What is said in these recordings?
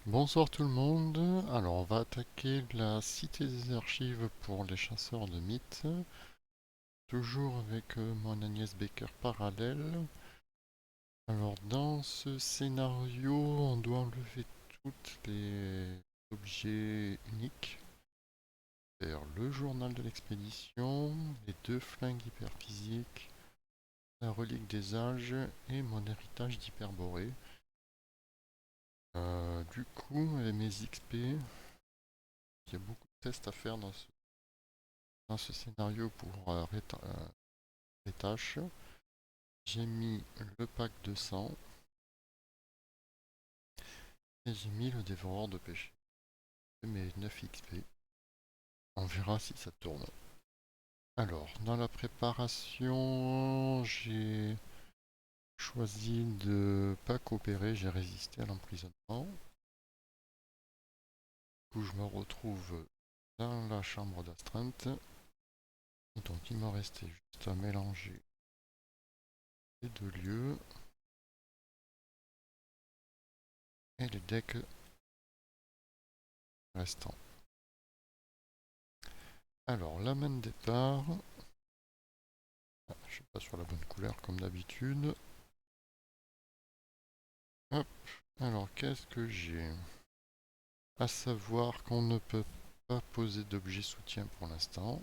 Bonsoir tout le monde. Alors on va attaquer la cité des archives pour les chasseurs de mythes. Toujours avec mon Agnès Baker parallèle. Alors dans ce scénario, on doit enlever toutes les objets uniques. Faire le journal de l'expédition, les deux flingues hyperphysiques, la relique des âges et mon héritage d'Hyperborée. Du coup, avec mes XP, il y a beaucoup de tests à faire dans ce scénario pour les tâches. J'ai mis le pack de sang et j'ai mis le dévoreur de péché. Mes 9 XP. On verra si ça tourne. Alors, dans la préparation, j'ai choisi de pas coopérer, j'ai résisté à l'emprisonnement. Du coup, je me retrouve dans la chambre d'astreinte. Donc, il me restait juste à mélanger les deux lieux et les decks restants. Alors, la main de départ, je suis pas sur la bonne couleur comme d'habitude. Hop, alors qu'est-ce que j'ai? À savoir qu'on ne peut pas poser d'objet soutien pour l'instant.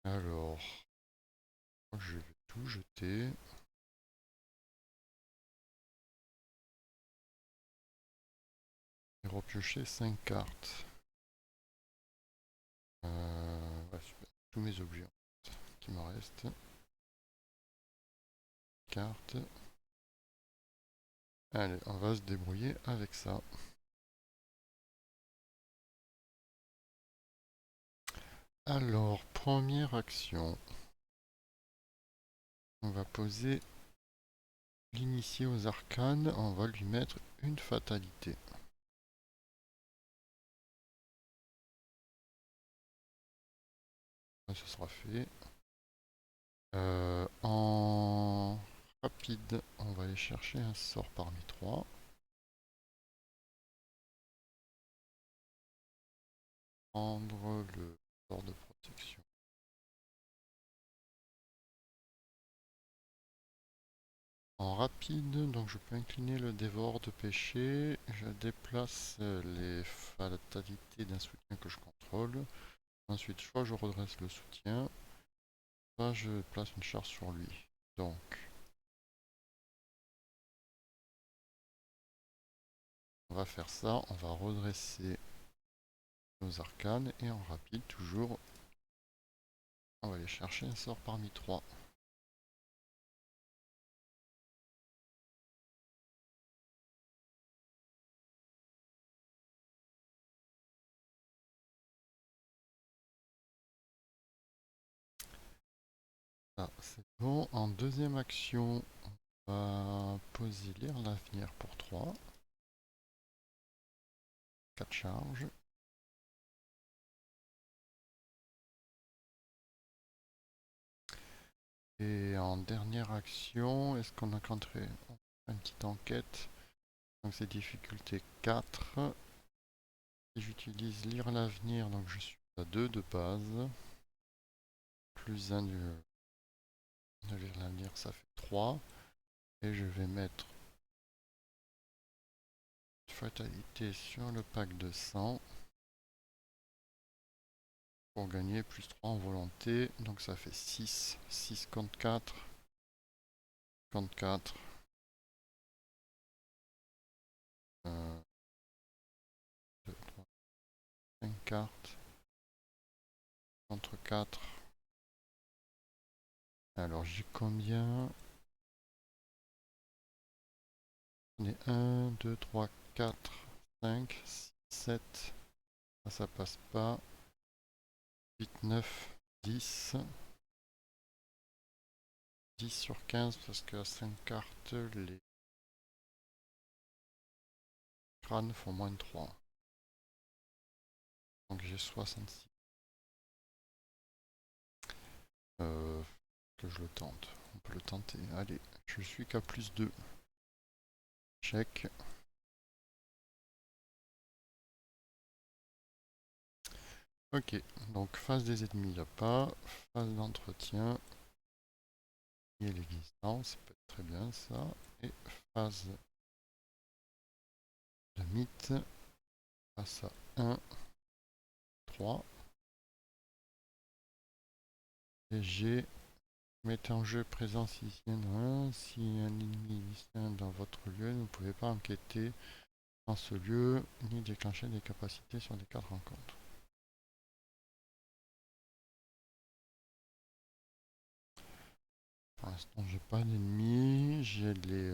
Alors, je vais tout jeter. Et repiocher 5 cartes. Ouais, super. Tous mes objets qui me restent. Cartes. Allez, on va se débrouiller avec ça. Alors, première action. On va poser l'initié aux arcanes. On va lui mettre une fatalité. Ça, ce sera fait. En rapide, on va aller chercher un sort parmi trois. Prendre le sort de protection. En rapide, donc je peux incliner le dévore de péché. Je déplace les fatalités d'un soutien que je contrôle. Ensuite, soit je redresse le soutien, soit je place une charge sur lui. Donc, on va faire ça. On va redresser nos arcanes et en rapide, toujours, on va aller chercher un sort parmi trois. Ah, c'est bon. En deuxième action, on va poser lire l'avenir pour 3. 4 charges. Et en dernière action, est-ce qu'on a rentré une petite enquête? Donc c'est difficulté 4. Et j'utilise lire l'avenir, donc je suis à 2 de base. Plus 1 de lire l'avenir, ça fait 3. Et je vais mettre fatalité sur le pack de 100 pour gagner plus 3 en volonté. Donc ça fait 6. 6 contre 4. Contre 4. 2, 3, 5 cartes. Contre 4. Alors j'ai combien? On est 1, 2, 3, 4, 5, 6, 7. Ça passe pas. 8, 9, 10. 10 sur 15 parce qu'à 5 cartes, les crânes font moins de 3. Donc j'ai 66. Euh, que je le tente. On peut le tenter. Allez, je suis qu'à plus 2. Check. Ok, donc phase des ennemis, il n'y a pas. Phase d'entretien, et l'existence, ça peut être très bien ça. Et phase de mythe, passe à 1, 3. Et G, mettez en jeu présence ici un. Si un ennemi existe dans votre lieu, vous ne pouvez pas enquêter dans ce lieu, ni déclencher des capacités sur des cartes rencontres. Pour l'instant, j'ai pas d'ennemis. J'ai les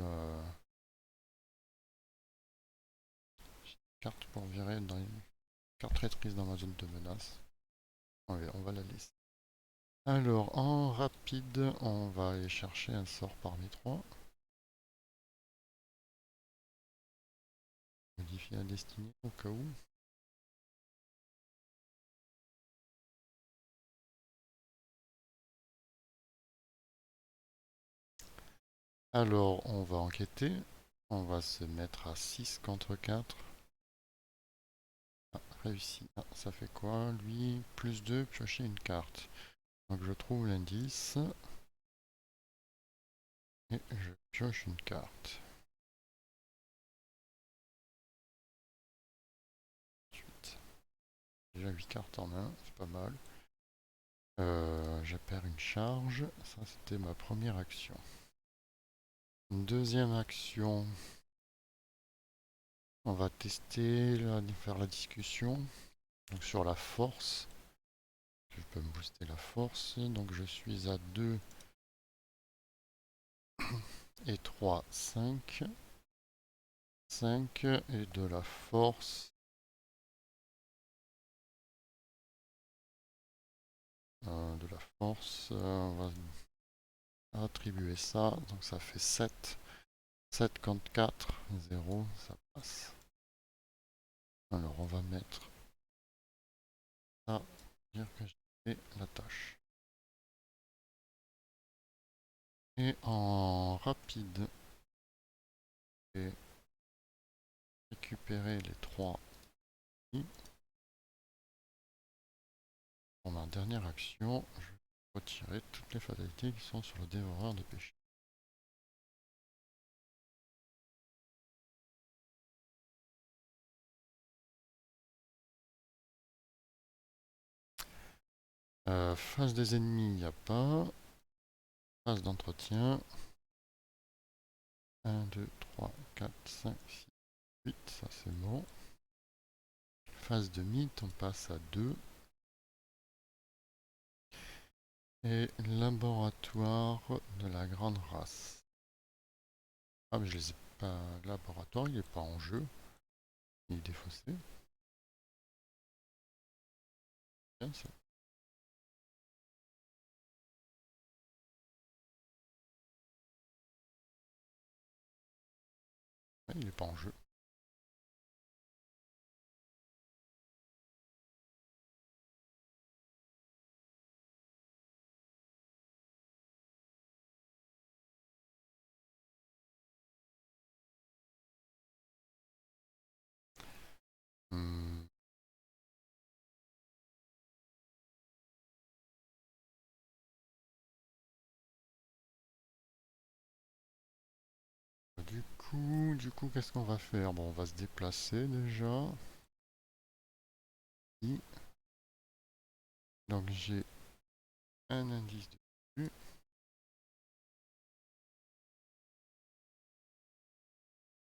cartes pour virer dans les cartes traîtrises dans ma zone de menace. On va la laisser. Alors, en rapide, on va aller chercher un sort parmi trois. Modifier la destinée au cas où. Alors, on va enquêter. On va se mettre à 6 contre 4. Ah, réussi. Ah, ça fait quoi? Lui, plus 2, piocher une carte. Donc je trouve l'indice. Et je pioche une carte. Ensuite, déjà 8 cartes en main, c'est pas mal. Je perds une charge. Ça, c'était ma première action. Une deuxième action. On va tester, faire la discussion. Donc sur la force. Je peux me booster la force. Donc je suis à 2 et 3, 5. 5 et de la force. On va attribuer ça. Donc ça fait 7. 7 contre 4, 0, ça passe. Alors on va mettre ça, dire que j'ai fait la tâche. Et en rapide, je vais récupérer les 3 i. Pour ma dernière action, je vais retirer toutes les fatalités qui sont sur le dévoreur de péché. Phase des ennemis, il n'y a pas. Phase d'entretien. 1, 2, 3, 4, 5, 6, 8, ça c'est bon. Phase de mythe, on passe à 2. Et laboratoire de la grande race. Ah mais je les ai pas. Laboratoire, il est pas en jeu. Il est défaussé. Bien ça. Ouais, il est pas en jeu. Hmm, du coup, qu'est-ce qu'on va faire? Bon, on va se déplacer déjà. Donc j'ai un indice de vue.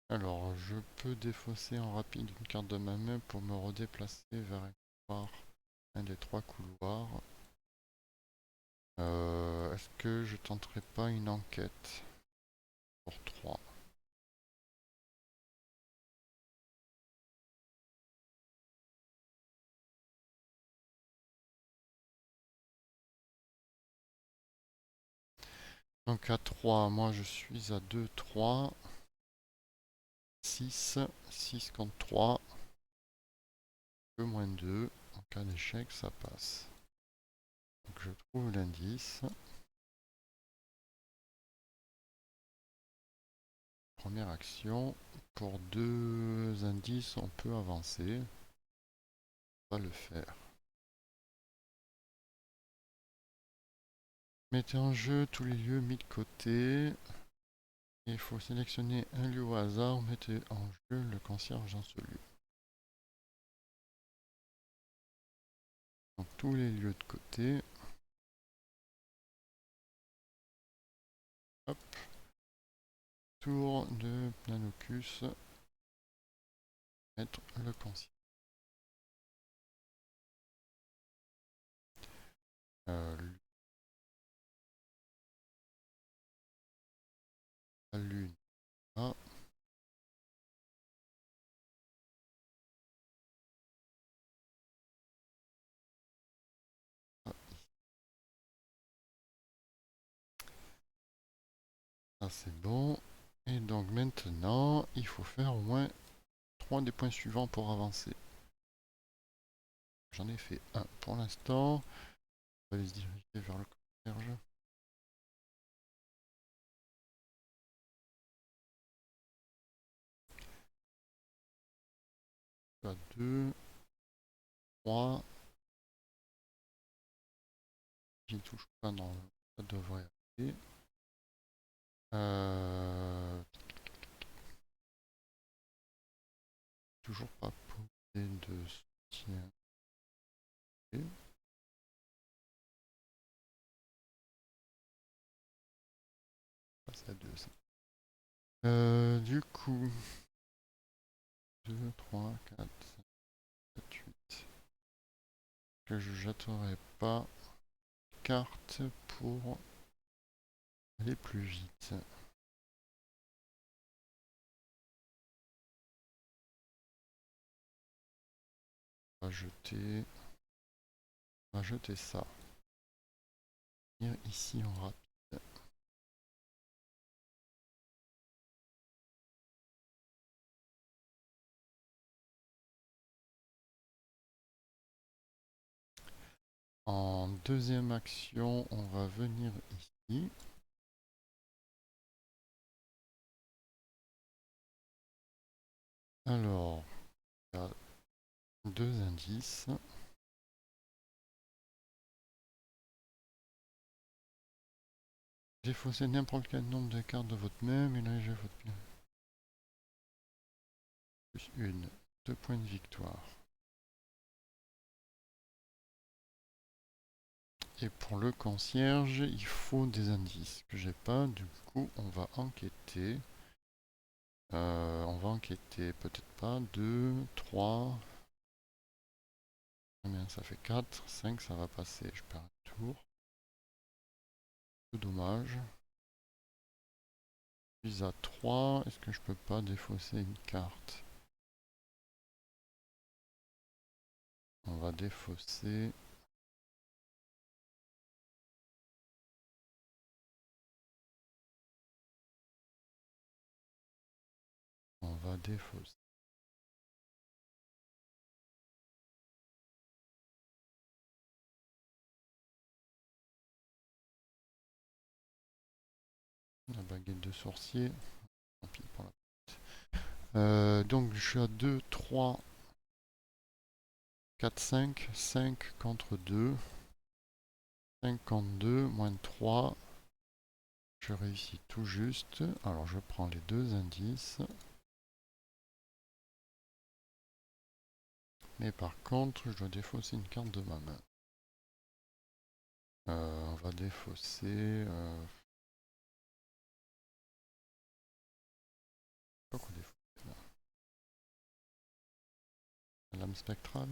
Alors, je peux défausser en rapide une carte de ma main pour me redéplacer vers un des 3 couloirs. Est-ce que je tenterai pas une enquête pour 3? Donc à 3, moi je suis à 2, 3, 6, 6 contre 3, moins 2. En cas d'échec, ça passe. Donc je trouve l'indice. Première action. Pour 2 indices, on peut avancer. On va le faire. Mettez en jeu tous les lieux mis de côté. Il faut sélectionner un lieu au hasard. Mettez en jeu le concierge dans ce lieu. Donc tous les lieux de côté. Hop. Tour de Planocus. Mettre le concierge. La lune. Ah. Ah, ça c'est bon. Et donc maintenant, il faut faire au moins 3 des points suivants pour avancer. J'en ai fait un pour l'instant. On va aller se diriger vers le concierge. Pas 2, 3. J'y touche pas, non. Ça devrait aller. Toujours pas posé de soutien. Et passe à 2 ça. Du coup, 2, 3, 4, 5, 7, 8. Que je jetterai pas carte pour aller plus vite. On va jeter ça. Et ici en rapide. En deuxième action, on va venir ici. Alors, il y a 2 indices. Défaussez n'importe quel nombre de cartes de votre main, mélangez votre bien. Plus 1, 2 points de victoire. Et pour le concierge, il faut des indices que j'ai pas. Du coup, on va enquêter. On va enquêter, peut-être pas. 2, 3. Combien ça fait 4, 5, ça va passer. Je perds un tour. C'est dommage. Je suis à 3. Est-ce que je peux pas défausser une carte? On va défausser. On va défausser. La baguette de sorcier. Tant pis pour la... donc je suis à 2, 3, 4, 5. 5 contre 2. 52 moins 3. Je réussis tout juste. Alors je prends les 2 indices. Mais par contre, je dois défausser une carte de ma main. On va défausser... quoi qu'on défausse là? La lame spectrale.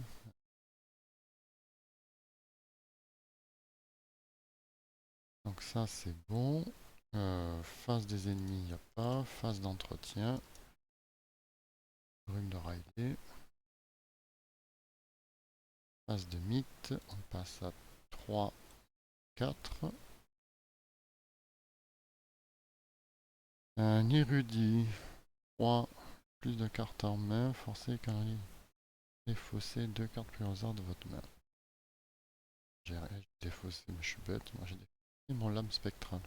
Donc ça c'est bon. Phase des ennemis, il n'y a pas. Phase d'entretien. Brume de Riley. Phase de mythe. On passe à 3, 4. Un érudit. 3. Plus de cartes en main. Forcez canalier. Défausser 2 cartes plus au hasard de votre main. J'ai défaussé, mais je suis bête. Moi j'ai défaussé mon lame spectrale.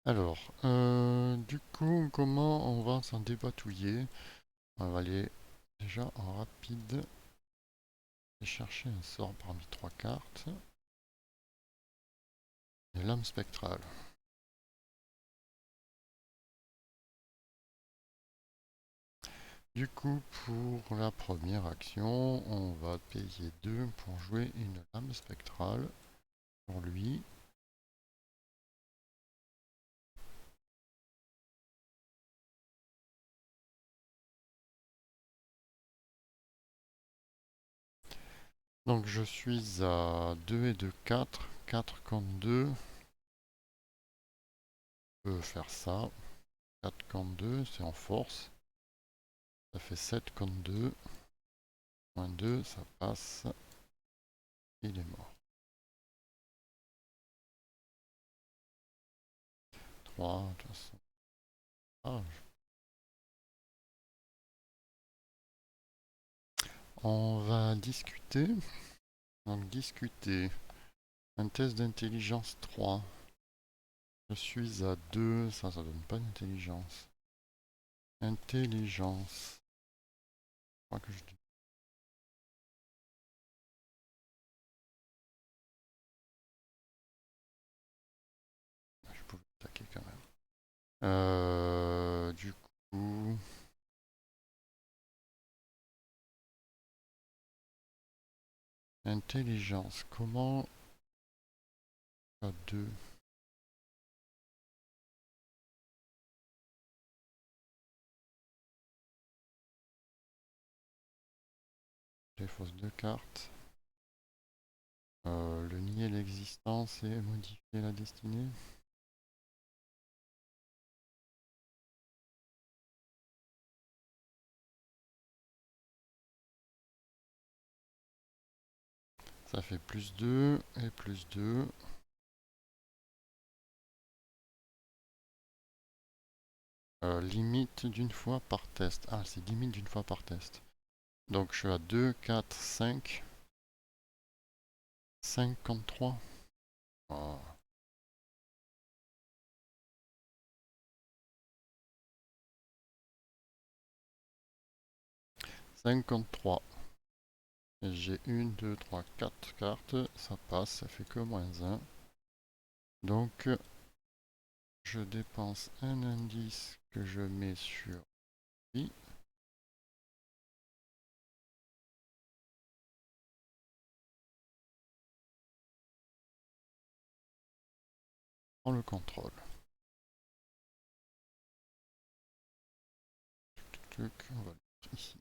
Alors, du coup, comment on va s'en débatouiller? On va aller déjà en rapide et chercher un sort parmi trois cartes. Et lame spectrale. Du coup, pour la première action, on va payer 2 pour jouer une lame spectrale pour lui. Donc je suis à 2 et 2, 4. 4 contre 2. Je peux faire ça. 4 contre 2, c'est en force. Ça fait 7 contre 2. Moins 2, ça passe. Il est mort. 3, de toute façon. Ah, on va discuter. Donc discuter. Un test d'intelligence 3. Je suis à 2, ça donne pas d'intelligence. Intelligence. Je crois que je pouvais attaquer quand même. Du coup... Intelligence. Comment... À 2. J'ai fausse 2 cartes. Le nier l'existence et modifier la destinée. Ça fait plus 2 et plus 2. Limite d'une fois par test. Ah, c'est limite d'une fois par test. Donc je suis à 2, 4, 5. 53. Oh. 53. J'ai 1, 2, 3, 4 cartes. Ça passe, ça fait que moins 1. Donc je dépense un indice que je mets sur lui. Prends le contrôle. Tuc, on va le mettre ici.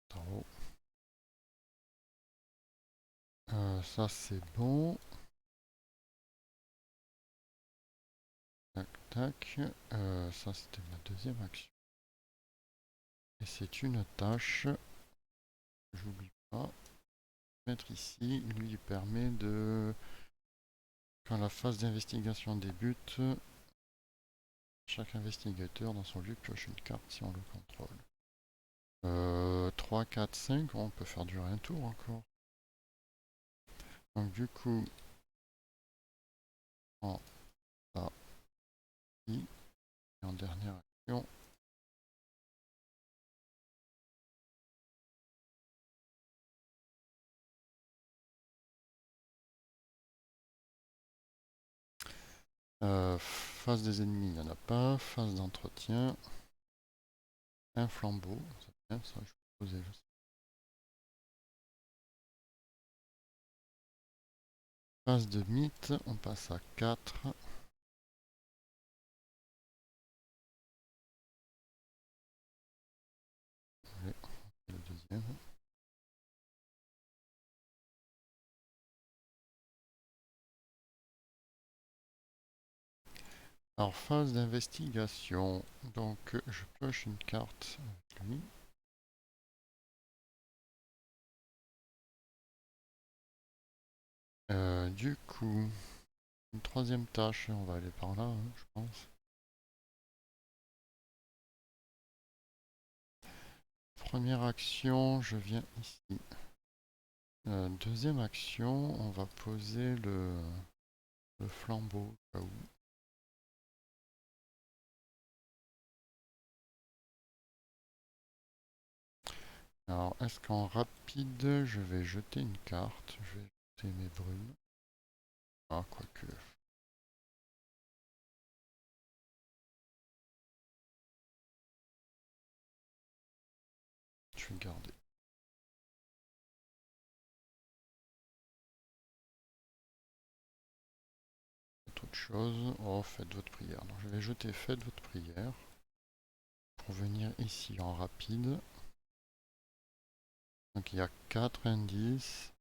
Tarot. Ça c'est bon. Tac, tac. Ça c'était ma deuxième action. Et c'est une tâche. J'oublie pas. Mettre ici, lui permet de... Quand la phase d'investigation débute, chaque investigateur dans son lieu pioche une carte si on le contrôle. 3, 4, 5, on peut faire durer un tour encore. Donc du coup, en A, I, et en dernière action, phase des ennemis, il n'y en a pas. Phase d'entretien, un flambeau, c'est bien ça, je peux poser juste. Phase de mythe, on passe à 4. Allez, le deuxième. Alors, phase d'investigation. Donc, je pioche une carte avec lui. Du coup, une troisième tâche, on va aller par là, hein, je pense. Première action, je viens ici. Deuxième action, on va poser le flambeau au cas où. Alors, est-ce qu'en rapide, je vais jeter une carte? Je vais jeter mes brumes. Ah, quoique. Je vais garder. Autre chose. Oh, faites votre prière. Donc, je vais jeter faites votre prière. Pour venir ici en rapide. Donc, il y a 4 indices.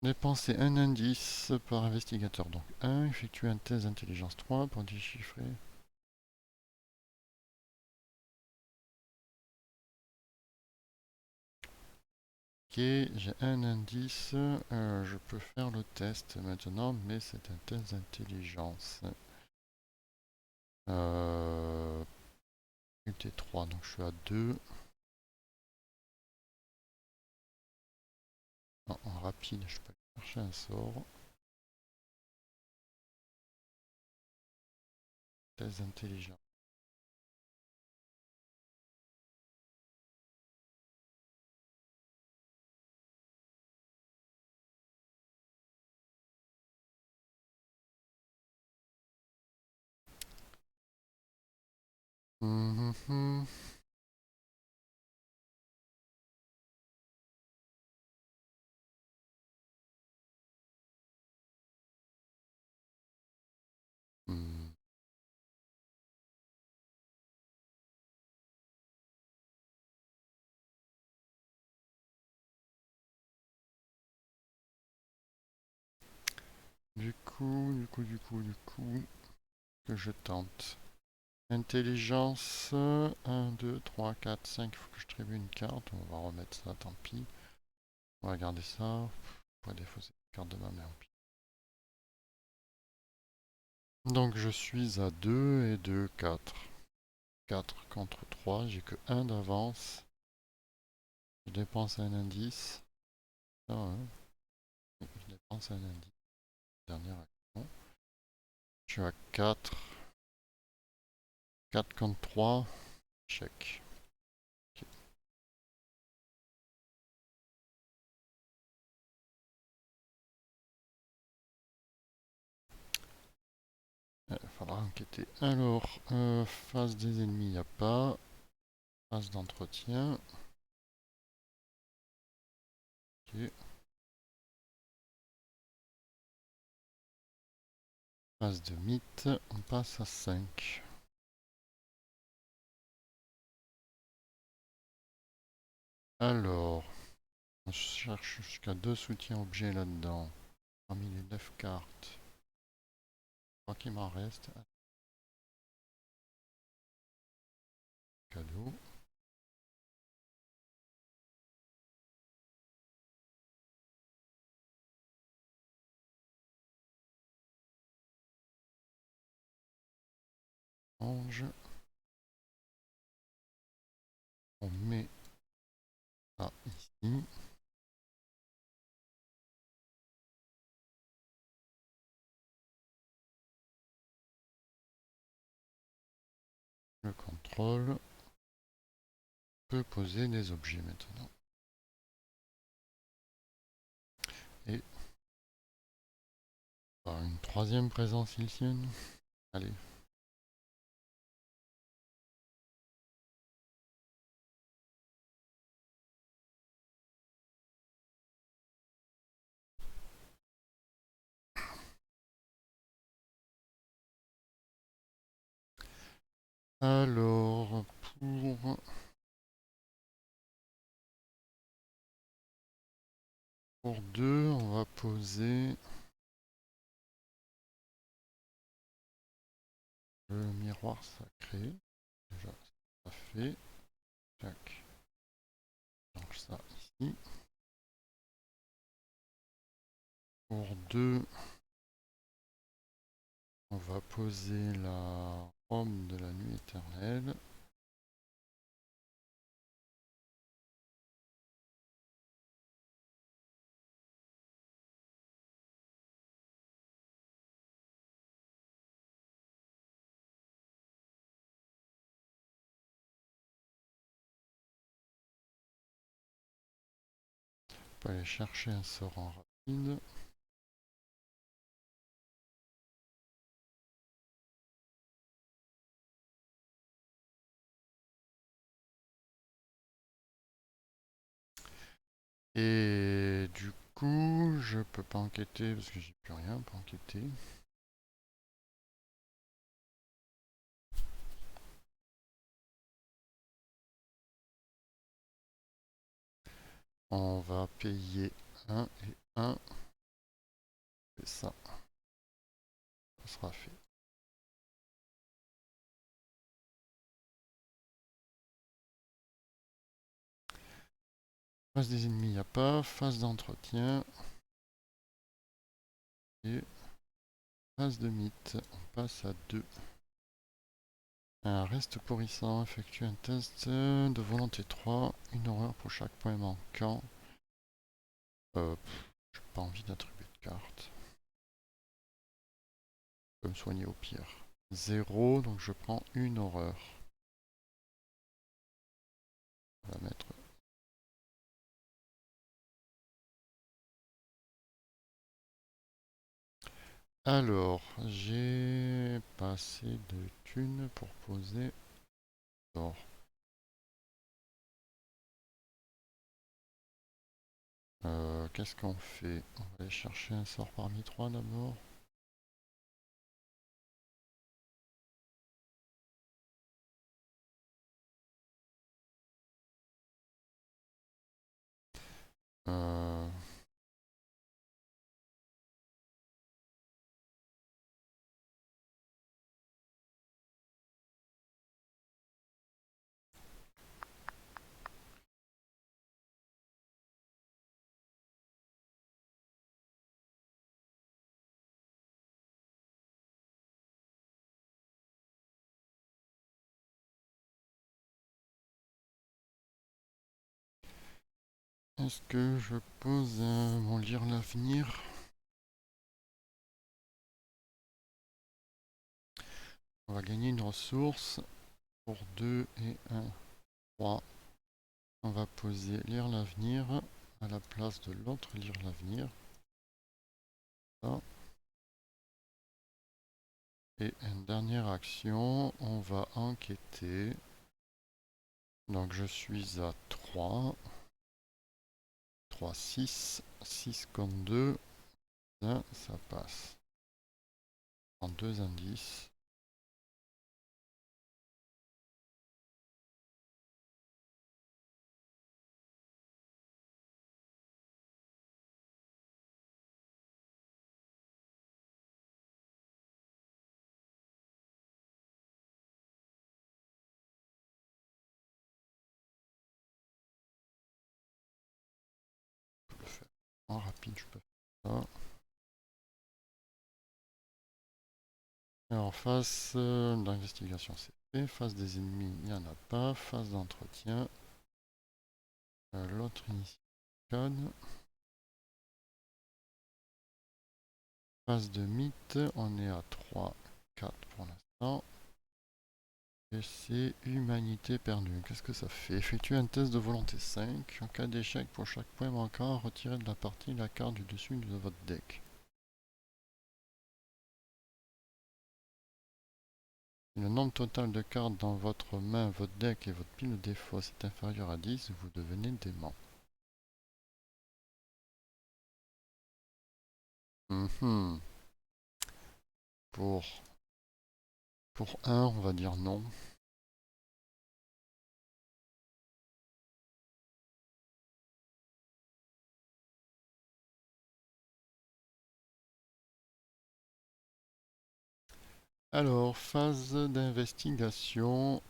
Dépensez un indice par investigateur. Donc 1, effectuez un test d'intelligence 3 pour déchiffrer. Ok, j'ai un indice. Je peux faire le test maintenant, mais c'est un test d'intelligence. Difficulté 3, donc je suis à 2. Non, en rapide, je peux chercher un sort. Test d'intelligence. Mhm. Hmm. Du coup, que je tente. Intelligence, 1, 2, 3, 4, 5, il faut que je distribue une carte, on va remettre ça, tant pis. On va garder ça, pour défausser la carte de ma mère. Donc je suis à 2 et 2, 4. 4 contre 3, j'ai que 1 d'avance. Je dépense un indice. Ah, hein. Je dépense un indice. Dernière action. Je suis à 4. 4 contre 3, chèque. Ok. Il faudra enquêter. Alors, phase des ennemis, il n'y a pas. Phase d'entretien. Ok. Phase de mythe, on passe à 5. Alors, on cherche jusqu'à 2 soutiens objets là-dedans. Parmi les 9 cartes, je crois qu'il m'en reste. Cadeau. Ange. On met ça ici. Le contrôle peut poser des objets maintenant. Et par une troisième présence ilsienne. Allez. Alors, pour 2, on va poser le miroir sacré. Déjà, ça fait. Tac. Donc ça ici. Pour 2, on va poser la Rome de la nuit éternelle. peux aller chercher un sort en rapide. Et du coup, je peux pas enquêter parce que j'ai plus rien pour enquêter. On va payer 1 et 1. Et ça sera fait. Face des ennemis, il n'y a pas. Phase d'entretien. Et phase de mythe. On passe à 2. Un reste pourrissant. Effectue un test de volonté 3. Une horreur pour chaque point manquant. J'ai pas envie d'attribuer de carte. Je peux me soigner au pire. 0, donc je prends une horreur. On va mettre. Alors, j'ai pas assez de thunes pour poser l'or. Qu'est-ce qu'on fait? On va aller chercher un sort parmi 3 d'abord. Euh, Est-ce que je pose mon lire l'avenir? On va gagner une ressource pour 2 et 1, 3. On va poser lire l'avenir à la place de l'autre lire l'avenir. Ça. Et une dernière action, on va enquêter. Donc je suis à 3, 3, 6, 6 comme 2, ça passe. En 2 indices. Je peux le faire en rapide, je peux faire ça. Et en phase d'investigation, c'est fait. Phase des ennemis, il n'y en a pas. Phase d'entretien. L'autre initiale. Phase de mythe, on est à 3, 4 pour l'instant. Et c'est humanité perdue. Qu'est-ce que ça fait? Effectue un test de volonté 5. En cas d'échec, pour chaque point manquant, retirez de la partie la carte du dessus de votre deck. Si le nombre total de cartes dans votre main, votre deck et votre pile de défauts est inférieur à 10, vous devenez dément. Mhm. Pour, pour 1, on va dire non. Alors, phase d'investigation.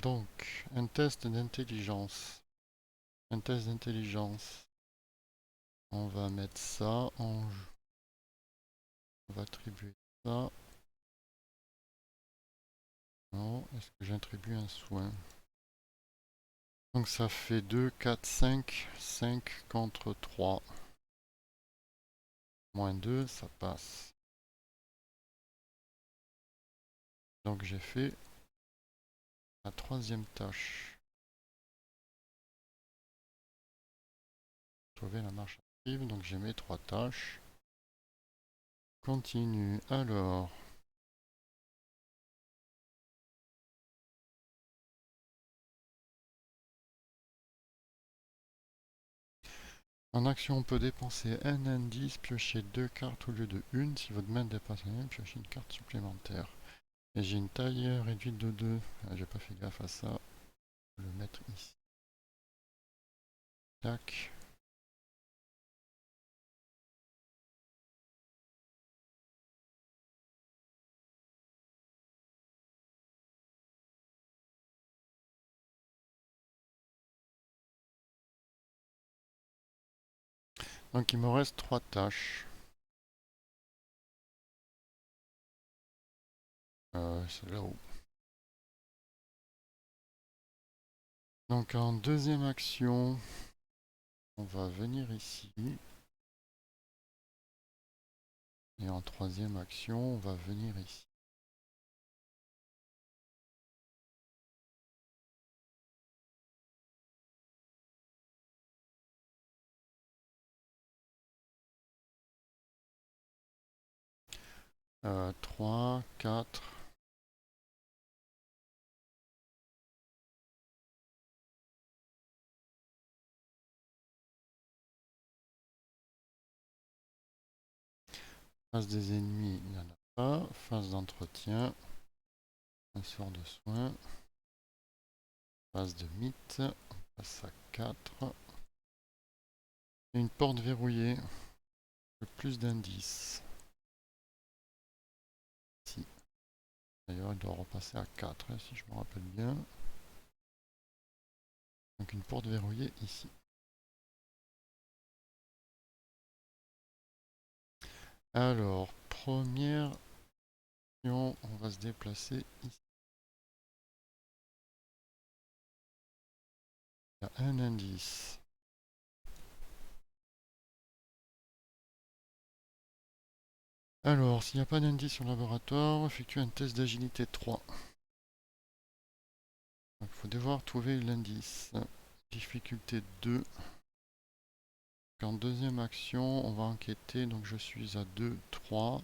Donc, un test d'intelligence. Un test d'intelligence. On va mettre ça en jeu. On va attribuer ça. Non, est-ce que j'attribue un soin? Donc ça fait 2, 4, 5. 5 contre 3. Moins 2, ça passe. Donc j'ai fait La troisième tâche. Sauver la marche active, donc j'ai mes 3 tâches. Continue. Alors, en action, on peut dépenser un indice, piocher 2 cartes au lieu de une. Si votre main dépasse une, piochez une carte supplémentaire. Et j'ai une taille réduite de 2. Ah, j'ai pas fait gaffe à ça. Je vais le mettre ici. Tac. Donc il me reste 3 tâches. C'est là-haut. Donc en deuxième action, on va venir ici. Et en troisième action, on va venir ici. Euh, 3, 4. Phase des ennemis, il n'y en a pas. Phase d'entretien. Un sort de soin. Phase de mythe. On passe à 4. Et une porte verrouillée. Plus d'indices. Si. D'ailleurs, il doit repasser à 4, hein, si je me rappelle bien. Donc une porte verrouillée ici. Alors, première action, on va se déplacer ici. Il y a un indice. Alors, s'il n'y a pas d'indice sur le laboratoire, effectue un test d'agilité 3. Donc, il faut devoir trouver l'indice. Difficulté 2. En deuxième action, on va enquêter. Donc, je suis à 2, 3.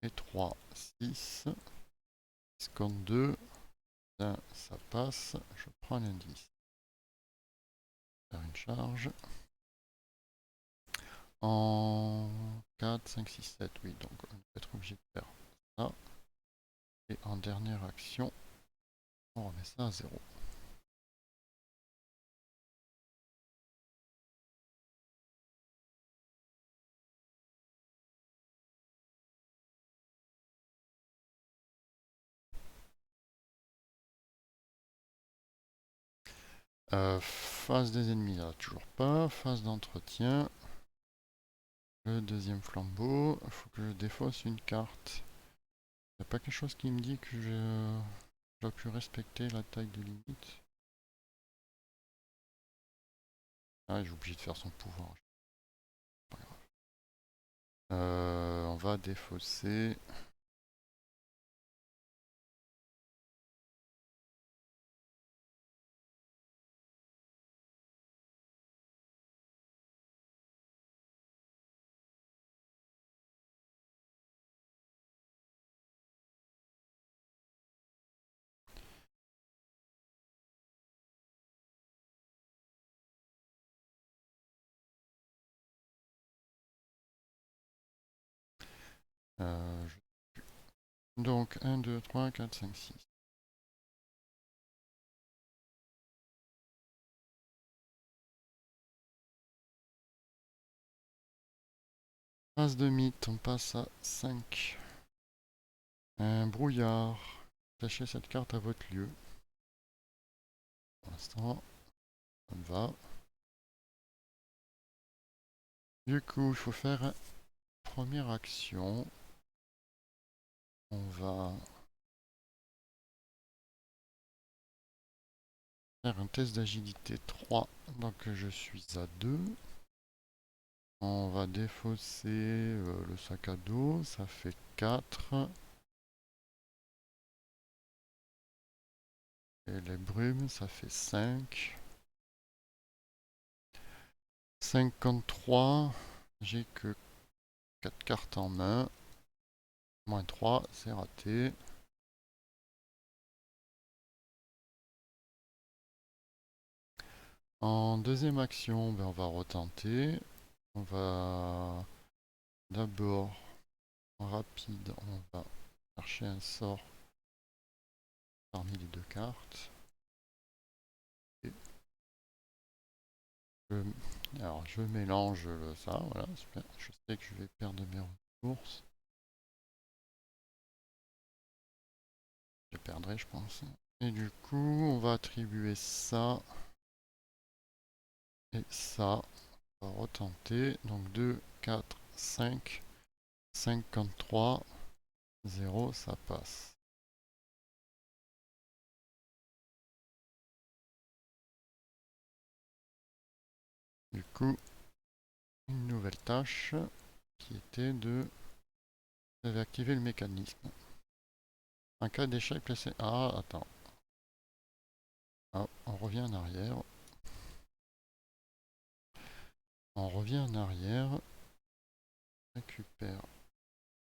Et 3, 6. Seconde 2. Là, ça passe. Je prends l'indice. Faire une charge. En 4, 5, 6, 7. Oui, donc on va être obligé de faire ça. Et en dernière action, on remet ça à 0. Phase des ennemis, là, toujours pas. Phase d'entretien. Le deuxième flambeau. Il faut que je défausse une carte. Il n'y a pas quelque chose qui me dit que je dois plus respecter la taille de limite. Ah, j'ai oublié de faire son pouvoir. Pas grave. On va défausser. Euh, Donc 1, 2, 3, 4, 5, 6. Phase de mythe, on passe à 5. Un brouillard. Tâchez cette carte à votre lieu. Pour l'instant, ça me va. Du coup, il faut faire une première action. On va faire un test d'agilité 3. Donc je suis à 2. On va défausser le sac à dos, ça fait 4. Et les brumes, ça fait 5. 53. J'ai que 4 cartes en main. -3, c'est raté. En deuxième action, ben, on va retenter. On va d'abord, en rapide, on va chercher un sort parmi les deux cartes. Et je, alors je mélange ça, voilà, super. Je sais que je vais perdre mes ressources. Je perdrai, je pense. Et du coup, on va attribuer ça et ça. On va retenter. Donc 2, 4, 5, 53, 0, ça passe. Du coup, une nouvelle tâche qui était de activer le mécanisme. Un cas d'échec placé. Ah, attends. Ah, on revient en arrière. On revient en arrière. Récupère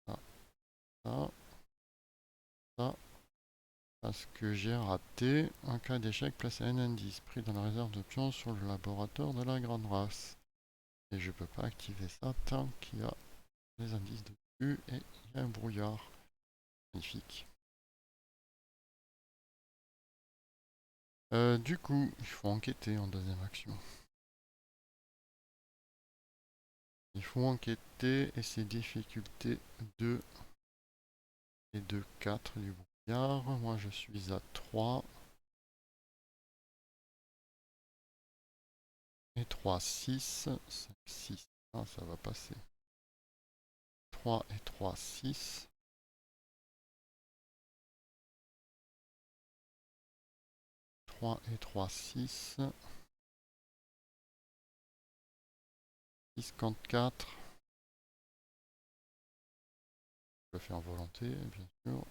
ça, ça, ça. Parce que j'ai raté un cas d'échec placé un indice pris dans la réserve de pions sur le laboratoire de la grande race. Et je peux pas activer ça tant qu'il y a les indices dessus et il y a un brouillard. Magnifique. Du coup, il faut enquêter en deuxième action. Il faut enquêter et c'est difficulté 2 et 2, 4 du brouillard. Moi je suis à 3 et 3, 6, 5, 6. Ah, ça va passer. 3 et 3, 6. 3 et 3, 6. 6, 54. Je le fais en volonté, bien sûr.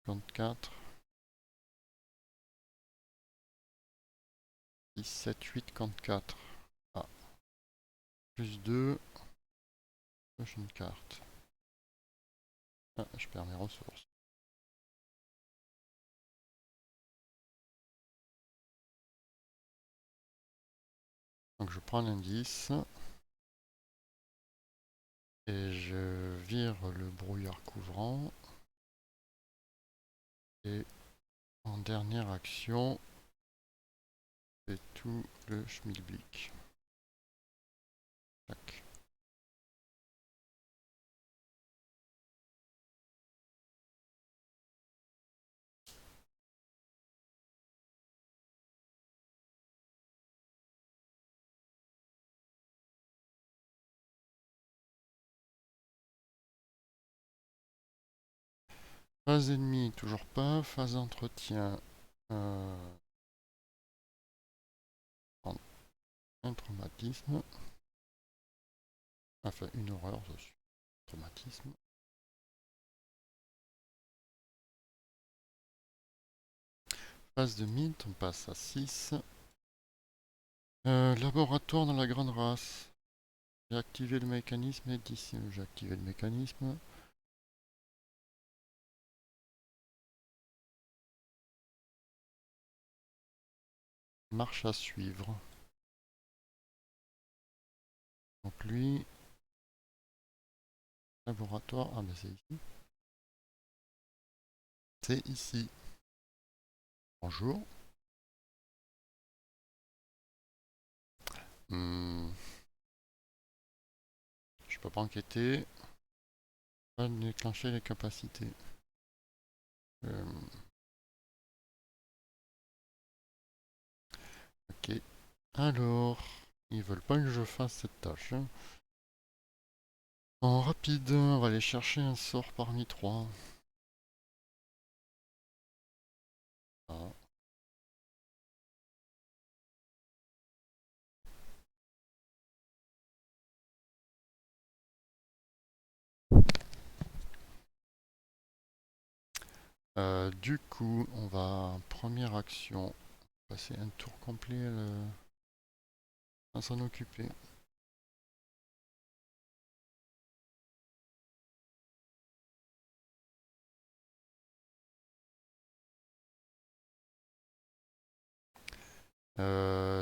54. 6, 7, 8, 54. Ah, plus 2. Coche une carte. Ah, je perds mes ressources. Donc je prends l'indice et je vire le brouillard couvrant. Et en dernière action, c'est tout le schmilblick. Tac. Phase ennemie, toujours pas. Phase d'entretien. Un traumatisme. Enfin, une horreur dessus. Traumatisme. Phase de mythe, on passe à 6. Laboratoire dans la grande race. J'ai activé le mécanisme et d'ici. J'ai activé le mécanisme. Marche à suivre. Donc lui, laboratoire. Ah, ben c'est ici. C'est ici. Bonjour. Hmm, je peux pas enquêter. Pas déclencher les capacités. Euh, ok. Alors, ils veulent pas que je fasse cette tâche, hein. En rapide, on va aller chercher un sort parmi 3. Ah. Du coup, on va, première action, passer un tour complet à s'en occuper.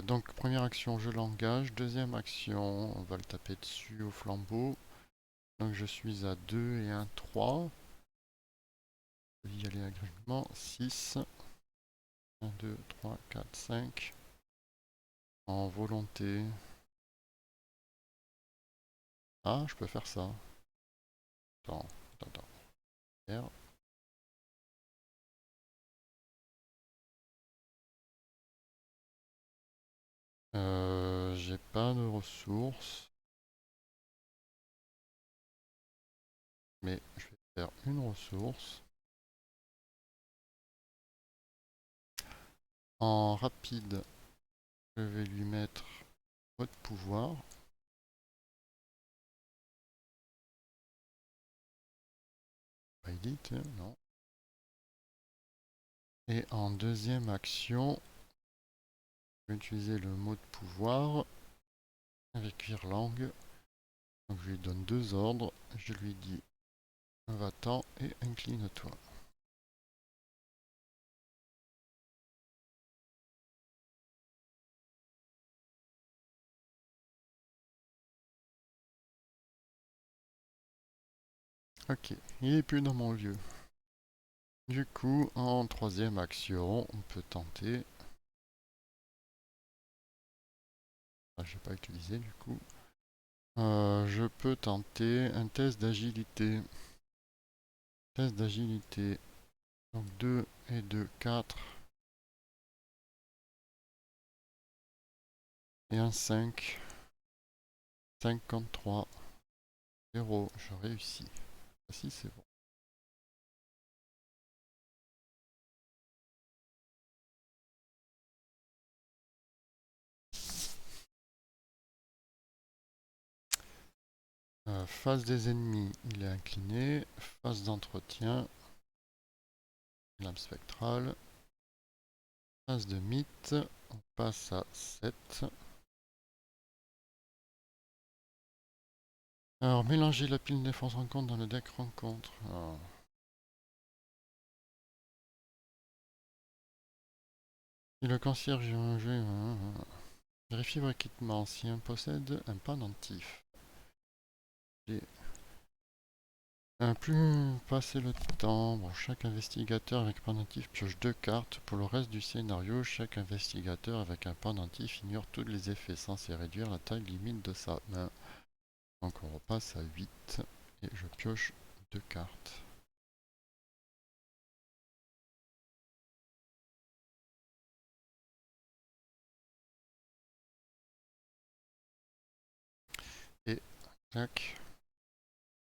Donc, première action, je l'engage. Deuxième action, on va le taper dessus au flambeau. Donc, je suis à 2 et un 3. Je vais y aller agréablement. 6. 1, 2, 3, 4, 5. En volonté. Ah, je peux faire ça. Attends, attends, attends. J'ai pas de ressources, mais je vais faire une ressource. En rapide, je vais lui mettre mot de pouvoir. Pas élite, hein, non. Et en deuxième action, je vais utiliser le mot de pouvoir avec Virlang. Donc je lui donne deux ordres. Je lui dis va-t'en et incline-toi. Ok, il est plus dans mon lieu. Du coup, en troisième action, on peut tenter. Ah, je n'ai pas utilisé du coup. Je peux tenter un test d'agilité. Test d'agilité. Donc 2 et 2, 4. Et un 5. 53. 0. Je réussis. Ah, si, c'est bon. Phase des ennemis, il est incliné. Phase d'entretien, lame spectrale. Phase de mythe, on passe à 7. Alors, mélanger la pile défense rencontre dans le deck rencontre. Alors, si le concierge est un jeu, vérifie vos équipements si un possède un pendentif. Plus passer le temps, bon, chaque investigateur avec pendentif pioche deux cartes. Pour le reste du scénario, chaque investigateur avec un pendentif ignore tous les effets censés réduire la taille limite de sa main. Donc on repasse à 8 et je pioche deux cartes. Et tac,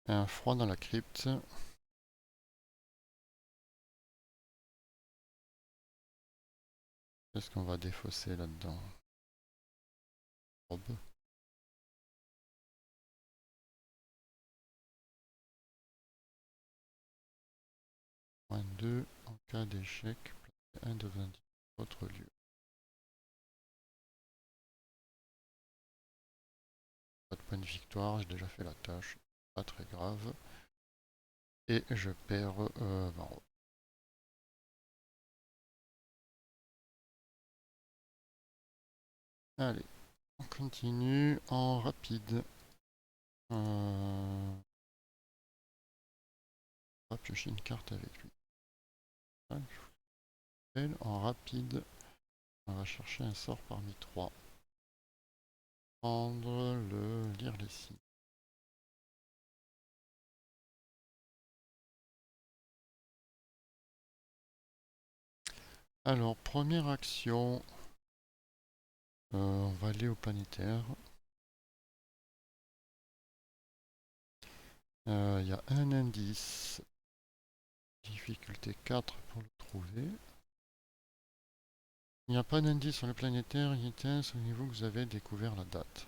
un froid dans la crypte. Qu'est-ce qu'on va défausser là-dedans? Robe. Point 2, en cas d'échec, placez un de vos indices sur votre lieu. Pas de point de victoire, j'ai déjà fait la tâche, pas très grave. Et je perds 20 euros. Allez, on continue en rapide. On va piocher une carte avec lui. En rapide, on va chercher un sort parmi trois. Prendre le lire les signes. Alors, première action, on va aller au planétaire. Il y a un indice, difficulté 4 pour le trouver. Il n'y a pas d'indice sur le planétaire, il était souvenez-vous que vous avez découvert la date.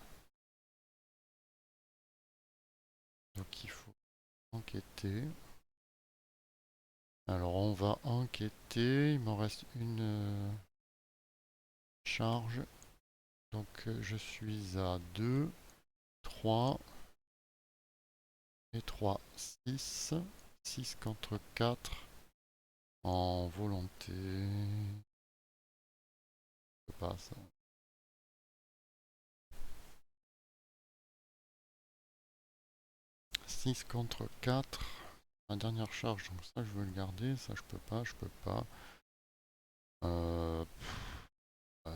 Donc il faut enquêter. Alors on va enquêter. Il m'en reste une charge. Donc je suis à 2, 3 et 3, 6. 6 contre 4 en volonté. Je sais pas ça. 6 contre 4. Ma dernière charge, donc ça je veux le garder. Ça je peux pas, je peux pas.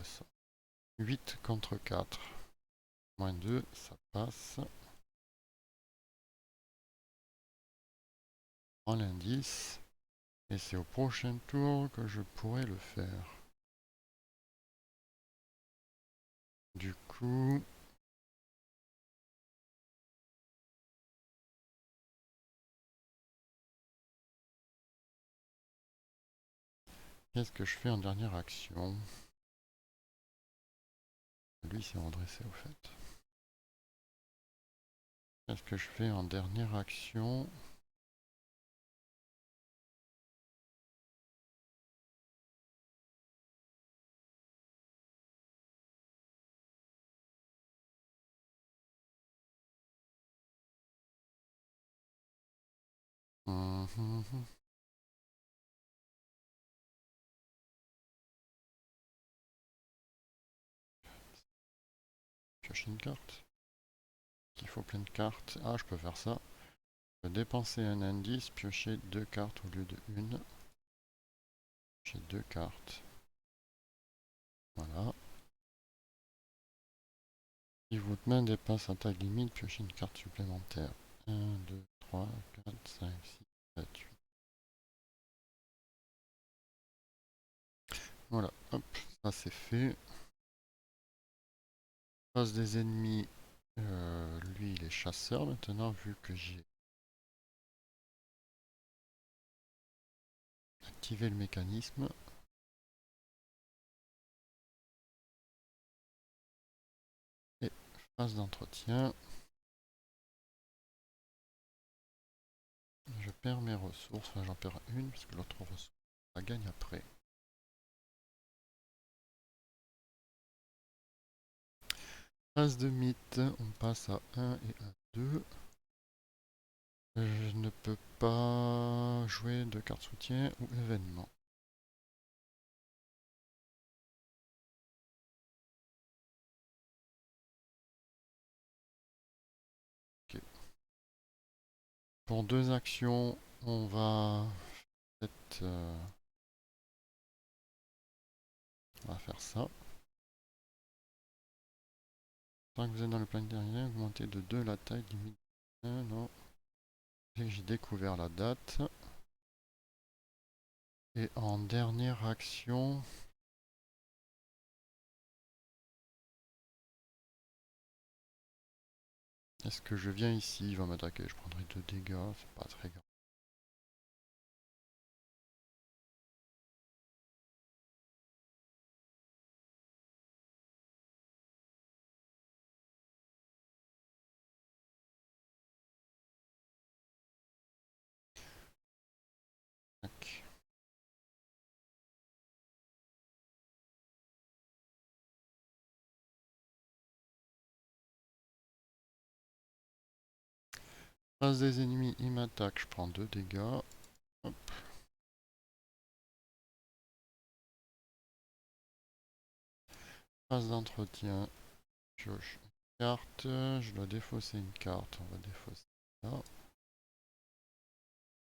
Ça. 8 contre 4. Moins 2, ça passe. En l'indice. Et c'est au prochain tour que je pourrai le faire. Du coup, qu'est-ce que je fais en dernière action? Lui s'est redressé au fait. Qu'est-ce que je fais en dernière action? Mhm. Piocher une carte. Il faut plein de cartes. Ah, je peux faire ça. Je peux dépenser un indice, piocher 2 cartes au lieu de une. J'ai 2 cartes. Voilà. Si votre main dépasse sa taille limite, piochez une carte supplémentaire. 1, 2, 3, 4, 5, 6, 7, 8. Voilà, hop, ça c'est fait. Face des ennemis, lui il est chasseur maintenant, vu que j'ai activé le mécanisme. Et phase d'entretien, je perds mes ressources, enfin j'en perds une, parce que l'autre ressource, la gagne après. Phase de mythe, on passe à 1 et à 2. Je ne peux pas jouer de carte soutien ou événement. Ok. Pour 2 actions, on va peut-être on va faire ça. Tant que vous êtes dans le plan derrière, augmentez de 2 la taille limite. Non, j'ai découvert la date. Et en dernière action, est-ce que je viens ici? Il va m'attaquer, je prendrai 2 dégâts, c'est pas très grave. Tac. Face des ennemis, il m'attaque, je prends 2 dégâts. Hop. Phase d'entretien, pioche une carte, je dois défausser une carte, on va défausser ça.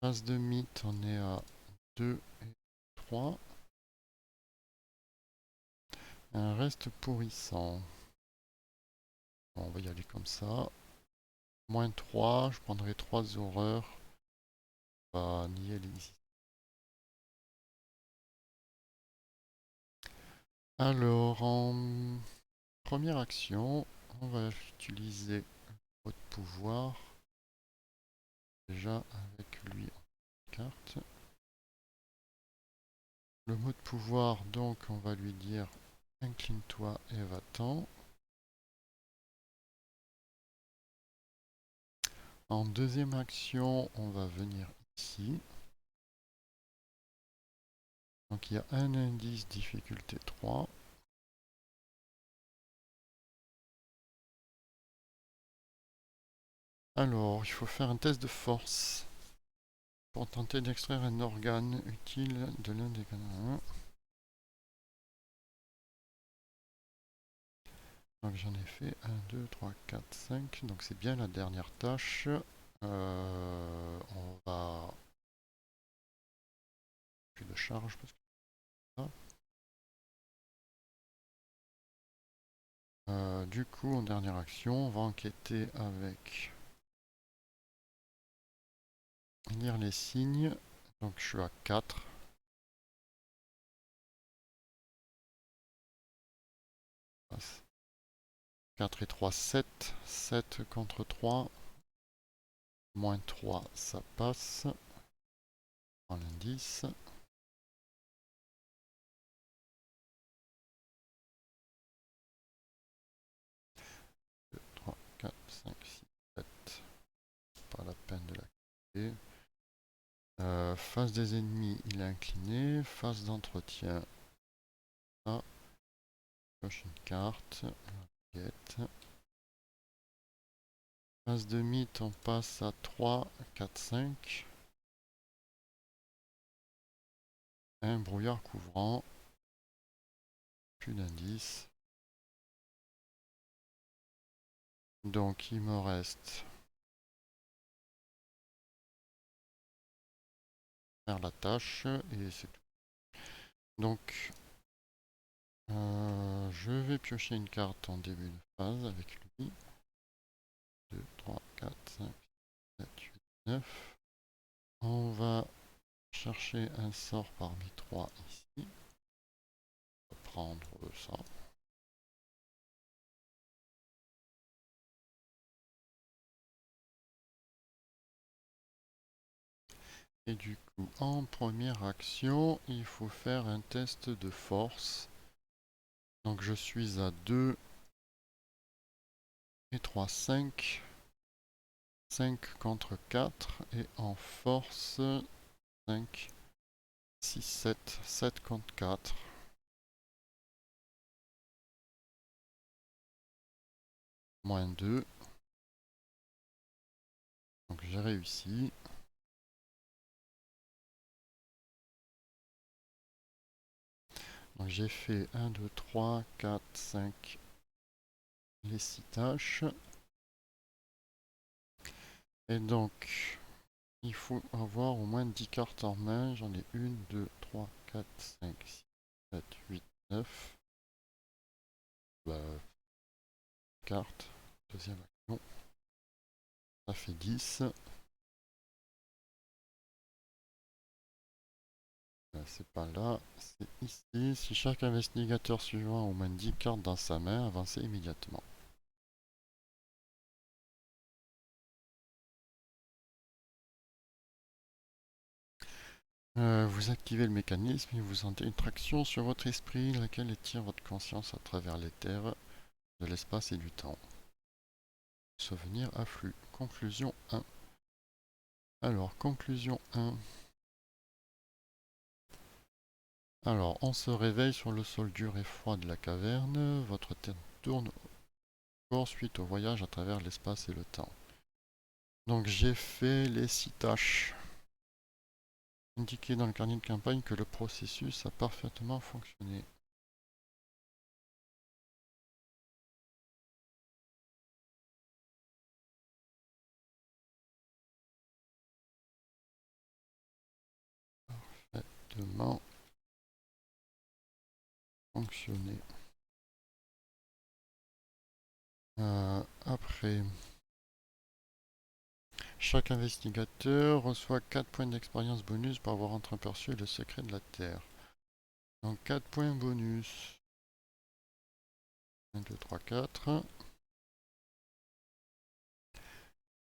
Phase de mythe, on est à 2 et 3. Un reste pourrissant. Bon, on va y aller comme ça. Moins 3, je prendrai 3 horreurs. On va nier les... Alors, en première action, on va utiliser le mot de pouvoir. Déjà avec lui en carte. Le mot de pouvoir, donc, on va lui dire incline-toi et va-t'en. En deuxième action, on va venir ici. Donc il y a un indice difficulté 3. Alors, il faut faire un test de force pour tenter d'extraire un organe utile de l'un des canaux. Donc j'en ai fait 1, 2, 3, 4, 5. Donc c'est bien la dernière tâche. On va... Plus de charge parce que... du coup, en dernière action, on va enquêter avec... Lire les signes. Donc je suis à 4. 4 et 3, 7. 7 contre 3. Moins 3, ça passe. Prends l'indice. 2, 3, 4, 5, 6, 7. Pas la peine de la quitter. Face des ennemis, il est incliné. Face d'entretien, ah, coche une carte. Guette. Face de mythe, on passe à 3, 4, 5. Un brouillard couvrant. Plus d'indice. Donc il me reste faire la tâche et c'est tout. Donc je vais piocher une carte en début de phase avec lui. 2, 3, 4, 5, 7, 8, 9. On va chercher un sort parmi 3 ici. On va prendre ça. Et du coup, en première action, il faut faire un test de force. Donc je suis à 2 et 3, 5. 5 contre 4. Et en force, 5, 6, 7. 7 contre 4. Moins 2. Donc j'ai réussi. Donc j'ai fait 1, 2, 3, 4, 5, les 6 tâches. Et donc, il faut avoir au moins 10 cartes en main. J'en ai 1, 2, 3, 4, 5, 6, 7, 8, 9. Bah, cartes. Deuxième action. Ça fait 10. C'est pas là, c'est ici. Si chaque investigateur suivant a au moins 10 cartes dans sa main, avancez immédiatement. Vous activez le mécanisme et vous sentez une traction sur votre esprit, laquelle étire votre conscience à travers les terres de l'espace et du temps. Souvenir afflue. Conclusion 1. Alors, conclusion 1. Alors, on se réveille sur le sol dur et froid de la caverne. Votre tête tourne encore suite au voyage à travers l'espace et le temps. Donc, j'ai fait les 6 tâches. Indiqué dans le carnet de campagne que le processus a parfaitement fonctionné. Parfaitement fonctionné. Après, chaque investigateur reçoit 4 points d'expérience bonus pour avoir entreaperçu le secret de la Terre. Donc 4 points bonus. 1, 2, 3, 4.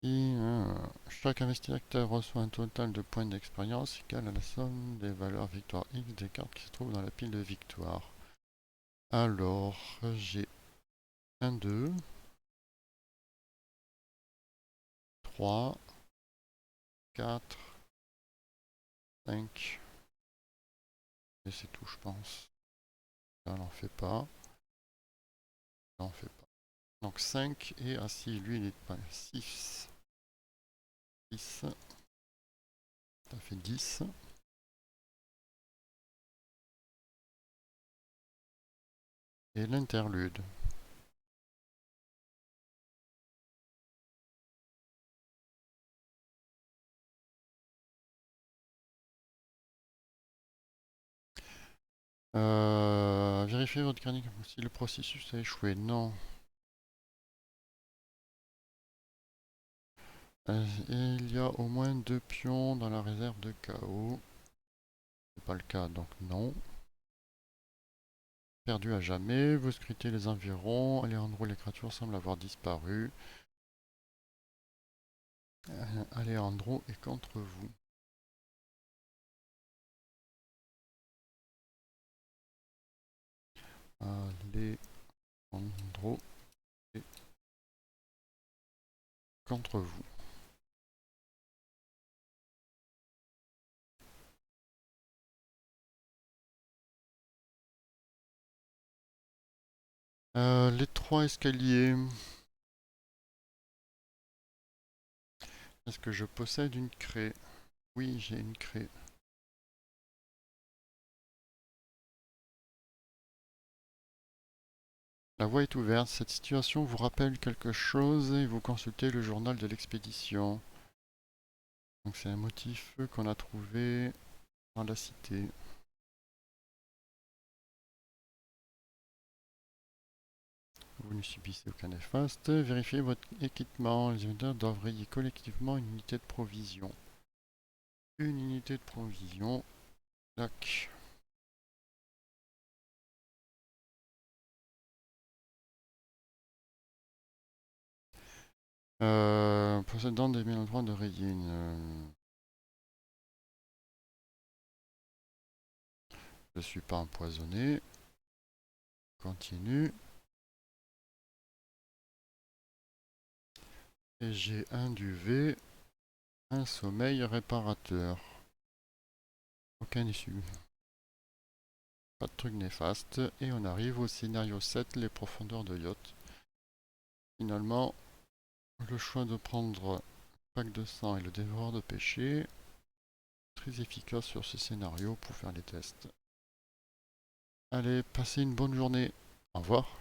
Et chaque investigateur reçoit un total de points d'expérience égal à la somme des valeurs victoire X des cartes qui se trouvent dans la pile de victoire. Alors, j'ai 1, 2, 3, 4, 5, Et c'est tout, je pense. Là, on n'en fait pas. Là, on fait pas. Donc 5 et ah si, lui il est pas 6. 6. Ça fait 10. Et l'interlude. Vérifiez votre carnet si le processus a échoué. Non. Il y a au moins 2 pions dans la réserve de chaos. C'est pas le cas, donc non. Perdu à jamais, vous scrutez les environs. Alejandro, les créatures semblent avoir disparu. Alejandro est contre vous. Alejandro est contre vous. Les 3 escaliers. Est-ce que je possède une craie? Oui, j'ai une craie. La voie est ouverte. Cette situation vous rappelle quelque chose et vous consultez le journal de l'expédition. Donc c'est un motif qu'on a trouvé dans la cité. Vous ne subissez aucun néfaste. Vérifiez votre équipement. Les inventaires doivent rayer collectivement une unité de provision. Une unité de provision. Tac. Possédant des mélangements de rayer une... Je suis pas empoisonné. Continue. Et j'ai un duvet. Un sommeil réparateur. Aucun issue. Pas de truc néfaste. Et on arrive au scénario 7, les profondeurs de yacht. Finalement, le choix de prendre le pack de sang et le dévoreur de péché. Très efficace sur ce scénario pour faire les tests. Allez, passez une bonne journée. Au revoir.